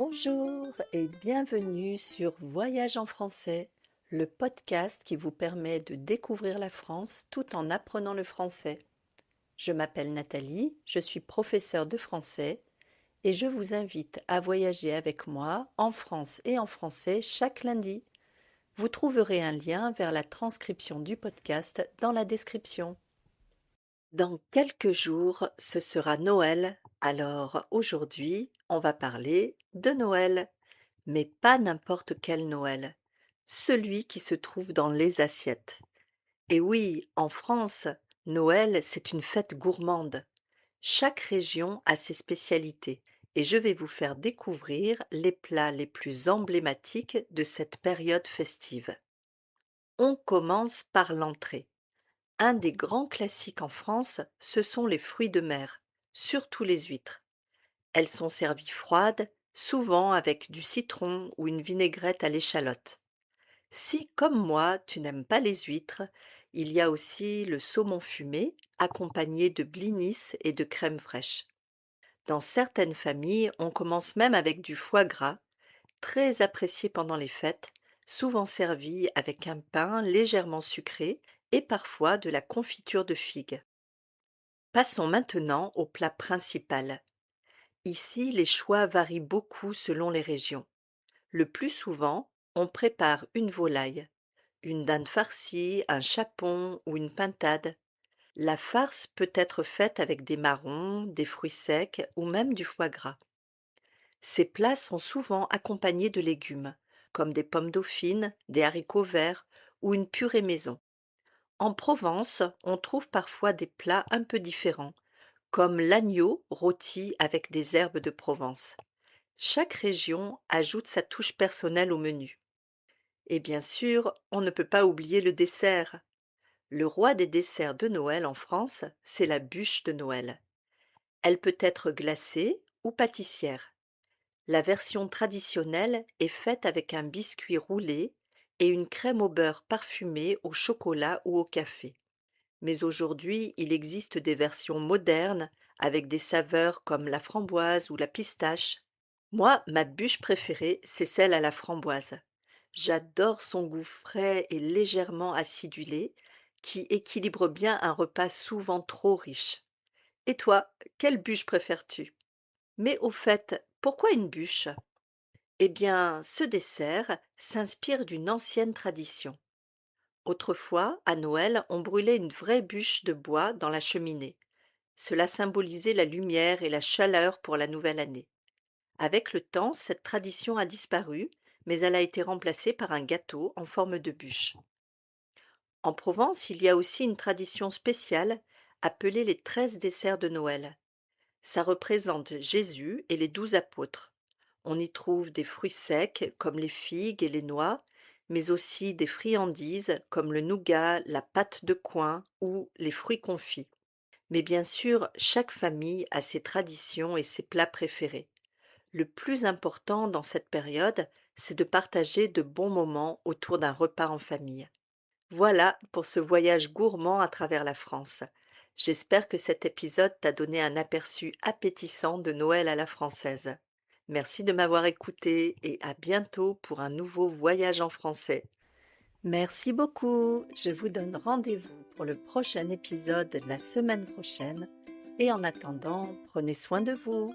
Bonjour et bienvenue sur Voyage en français, le podcast qui vous permet de découvrir la France tout en apprenant le français. Je m'appelle Nathalie, je suis professeure de français et je vous invite à voyager avec moi en France et en français chaque lundi. Vous trouverez un lien vers la transcription du podcast dans la description. Dans quelques jours, ce sera Noël, alors aujourd'hui, on va parler de Noël. Mais pas n'importe quel Noël, celui qui se trouve dans les assiettes. Et oui, en France, Noël, c'est une fête gourmande. Chaque région a ses spécialités et je vais vous faire découvrir les plats les plus emblématiques de cette période festive. On commence par l'entrée. Un des grands classiques en France, ce sont les fruits de mer, surtout les huîtres. Elles sont servies froides, souvent avec du citron ou une vinaigrette à l'échalote. Si, comme moi, tu n'aimes pas les huîtres, il y a aussi le saumon fumé, accompagné de blinis et de crème fraîche. Dans certaines familles, on commence même avec du foie gras, très apprécié pendant les fêtes, souvent servi avec un pain légèrement sucré et parfois de la confiture de figues. Passons maintenant au plat principal. Ici, les choix varient beaucoup selon les régions. Le plus souvent, on prépare une volaille, une dinde farcie, un chapon ou une pintade. La farce peut être faite avec des marrons, des fruits secs ou même du foie gras. Ces plats sont souvent accompagnés de légumes, comme des pommes dauphines, des haricots verts ou une purée maison. En Provence, on trouve parfois des plats un peu différents, comme l'agneau rôti avec des herbes de Provence. Chaque région ajoute sa touche personnelle au menu. Et bien sûr, on ne peut pas oublier le dessert. Le roi des desserts de Noël en France, c'est la bûche de Noël. Elle peut être glacée ou pâtissière. La version traditionnelle est faite avec un biscuit roulé et une crème au beurre parfumée au chocolat ou au café. Mais aujourd'hui, il existe des versions modernes avec des saveurs comme la framboise ou la pistache. Moi, ma bûche préférée, c'est celle à la framboise. J'adore son goût frais et légèrement acidulé qui équilibre bien un repas souvent trop riche. Et toi, quelle bûche préfères-tu? Mais au fait, pourquoi une bûche? Eh bien, ce dessert s'inspire d'une ancienne tradition. Autrefois, à Noël, on brûlait une vraie bûche de bois dans la cheminée. Cela symbolisait la lumière et la chaleur pour la nouvelle année. Avec le temps, cette tradition a disparu, mais elle a été remplacée par un gâteau en forme de bûche. En Provence, il y a aussi une tradition spéciale appelée les 13 desserts de Noël. Ça représente Jésus et les 12 apôtres. On y trouve des fruits secs comme les figues et les noix, mais aussi des friandises comme le nougat, la pâte de coin ou les fruits confits. Mais bien sûr, chaque famille a ses traditions et ses plats préférés. Le plus important dans cette période, c'est de partager de bons moments autour d'un repas en famille. Voilà pour ce voyage gourmand à travers la France. J'espère que cet épisode t'a donné un aperçu appétissant de Noël à la française. Merci de m'avoir écouté et à bientôt pour un nouveau voyage en français. Merci beaucoup. Je vous donne rendez-vous pour le prochain épisode la semaine prochaine. Et en attendant, prenez soin de vous.